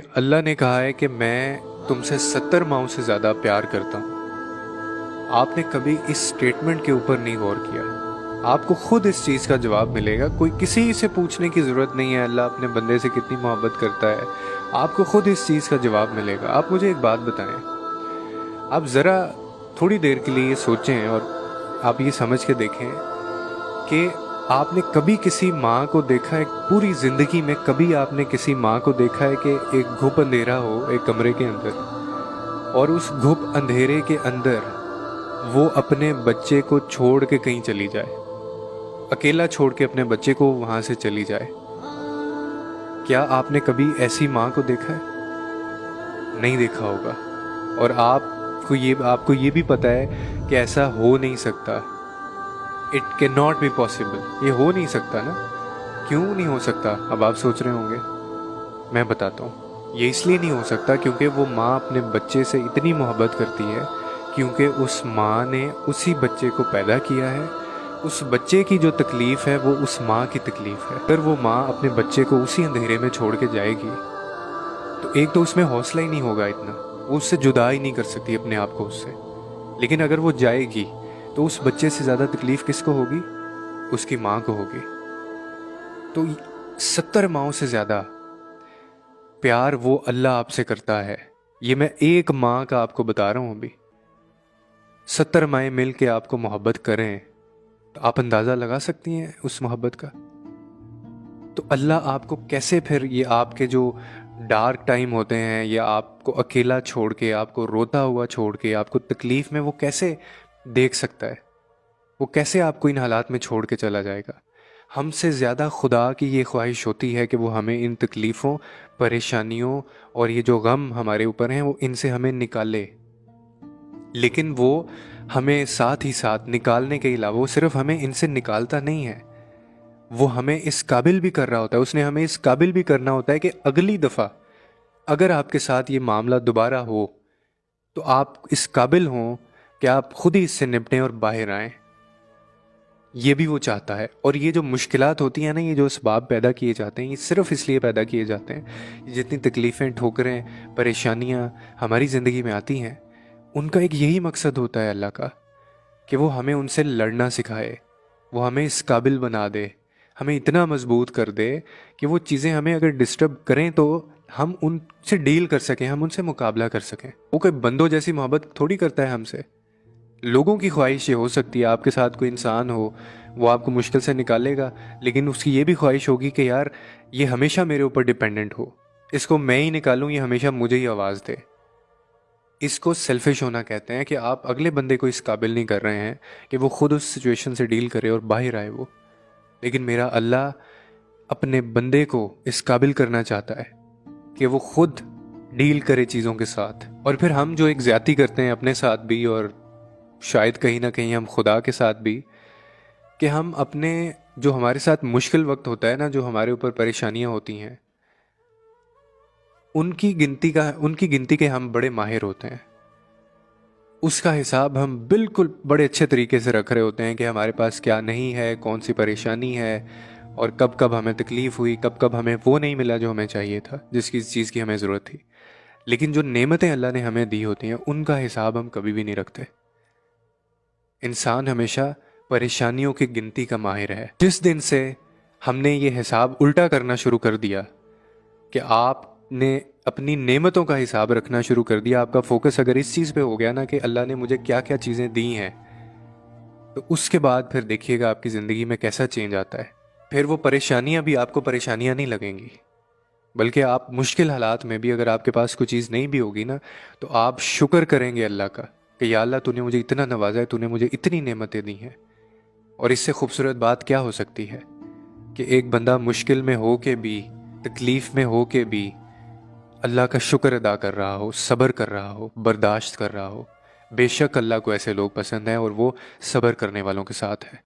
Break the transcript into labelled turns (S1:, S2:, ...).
S1: अल्लाह ने कहा है कि मैं तुमसे 70 माओं से ज़्यादा प्यार करता हूँ। आपने कभी इस स्टेटमेंट के ऊपर नहीं गौर किया? आपको खुद इस चीज़ का जवाब मिलेगा। कोई किसी से पूछने की ज़रूरत नहीं है अल्लाह अपने बंदे से कितनी मोहब्बत करता है। आपको खुद इस चीज़ का जवाब मिलेगा। आप मुझे एक बात बताएं, आप ज़रा थोड़ी देर के लिए ये सोचें और आप ये समझ के देखें कि आपने कभी किसी माँ को देखा है, पूरी ज़िंदगी में कभी आपने किसी माँ को देखा है कि एक घुप अंधेरा हो एक कमरे के अंदर, और उस घुप अंधेरे के अंदर वो अपने बच्चे को छोड़ के कहीं चली जाए, अकेला छोड़ के अपने बच्चे को वहाँ से चली जाए? क्या आपने कभी ऐसी माँ को देखा है? नहीं देखा होगा। और आपको ये भी पता है कि ऐसा हो नहीं सकता। It can not be possible. ये हो नहीं सकता ना। क्यों नहीं हो सकता? अब आप सोच रहे होंगे, मैं बताता हूँ। ये इसलिए नहीं हो सकता क्योंकि वो माँ अपने बच्चे से इतनी मोहब्बत करती है, क्योंकि उस माँ ने उसी बच्चे को पैदा किया है। उस बच्चे की जो तकलीफ़ है वो उस माँ की तकलीफ़ है। अगर वो माँ अपने बच्चे को उसी अंधेरे में छोड़ के जाएगी तो एक तो उसमें हौसला ही नहीं होगा इतना, वो उससे जुदा ही नहीं कर सकती अपने आप को उससे। लेकिन अगर वो जाएगी तो उस बच्चे से ज़्यादा तकलीफ़ किसको होगी? उसकी माँ को होगी। तो 70 माँओं से ज़्यादा प्यार वो अल्लाह आपसे करता है। ये मैं एक माँ का आपको बता रहा हूँ अभी। 70 माएँ मिल के आपको मोहब्बत करें तो आप अंदाज़ा लगा सकती हैं उस मोहब्बत का। तो अल्लाह आपको कैसे फिर ये आपके जो डार्क टाइम होते हैं, या आपको अकेला छोड़ के, आपको रोता हुआ छोड़ के, आपको तकलीफ़ में वो कैसे देख सकता है? वो कैसे आपको इन हालात में छोड़ के चला जाएगा? हमसे ज़्यादा खुदा की ये ख्वाहिश होती है कि वो हमें इन तकलीफ़ों, परेशानियों और ये जो गम हमारे ऊपर हैं वो इनसे हमें निकाले। लेकिन वो हमें साथ ही साथ निकालने के अलावा वो सिर्फ हमें इनसे निकालता नहीं है, वो हमें इस काबिल भी कर रहा होता है। उसने हमें इस काबिल भी करना होता है कि अगली दफ़ा अगर आपके साथ ये मामला दोबारा हो तो आप इस काबिल हों कि आप खुद ही इससे निपटें और बाहर आएँ। ये भी वो चाहता है। और ये जो मुश्किलात होती हैं ना, ये जो असबाब पैदा किए जाते हैं, ये सिर्फ इसलिए पैदा किए जाते हैं, जितनी तकलीफ़ें, ठोकरें, परेशानियां हमारी ज़िंदगी में आती हैं, उनका एक यही मकसद होता है अल्लाह का, कि वो हमें उनसे लड़ना सिखाए, वो हमें इस काबिल बना दे, हमें इतना मजबूत कर दे कि वो चीज़ें हमें अगर डिस्टर्ब करें तो हम उनसे डील कर सकें, हम उनसे मुकाबला कर सकें। वो कोई बंदों जैसी मोहब्बत थोड़ी करता है हमसे। लोगों की ख्वाहिश ये हो सकती है, आपके साथ कोई इंसान हो, वो आपको मुश्किल से निकालेगा, लेकिन उसकी ये भी ख्वाहिश होगी कि यार ये हमेशा मेरे ऊपर डिपेंडेंट हो, इसको मैं ही निकालूं, ये हमेशा मुझे ही आवाज़ दे। इसको सेल्फिश होना कहते हैं, कि आप अगले बंदे को इस काबिल नहीं कर रहे हैं कि वो खुद उस सिचुएशन से डील करे और बाहर आए वो। लेकिन मेरा अल्लाह अपने बंदे को इस काबिल करना चाहता है कि वो खुद डील करे चीज़ों के साथ। और फिर हम जो एक ज़्यादती करते हैं अपने साथ भी, और शायद कहीं ना कहीं हम खुदा के साथ भी, कि हम अपने जो हमारे साथ मुश्किल वक्त होता है ना, जो हमारे ऊपर परेशानियां होती हैं, उनकी गिनती के हम बड़े माहिर होते हैं। उसका हिसाब हम बिल्कुल बड़े अच्छे तरीके से रख रहे होते हैं कि हमारे पास क्या नहीं है, कौन सी परेशानी है, और कब कब हमें तकलीफ़ हुई, कब कब हमें वो नहीं मिला जो हमें चाहिए था, जिसकी चीज़ की हमें ज़रूरत थी। लेकिन जो नेमतें अल्लाह ने हमें दी होती हैं उनका हिसाब हम कभी भी नहीं रखते। इंसान हमेशा परेशानियों की गिनती का माहिर है। जिस दिन से हमने ये हिसाब उल्टा करना शुरू कर दिया, कि आपने अपनी नेमतों का हिसाब रखना शुरू कर दिया, आपका फोकस अगर इस चीज़ पे हो गया ना कि अल्लाह ने मुझे क्या क्या चीज़ें दी हैं, तो उसके बाद फिर देखिएगा आपकी ज़िंदगी में कैसा चेंज आता है। फिर वो परेशानियां भी आपको परेशानियां नहीं लगेंगी, बल्कि आप मुश्किल हालात में भी अगर आपके पास कोई चीज़ नहीं भी होगी ना, तो आप शुक्र करेंगे अल्लाह का कि या अल्लाह तूने मुझे इतना नवाजा है, तूने मुझे इतनी नेमतें दी हैं। और इससे खूबसूरत बात क्या हो सकती है कि एक बंदा मुश्किल में हो के भी, तकलीफ़ में हो के भी अल्लाह का शुक्र अदा कर रहा हो, सब्र कर रहा हो, बर्दाश्त कर रहा हो। बेशक अल्लाह को ऐसे लोग पसंद हैं और वो सब्र करने वालों के साथ है।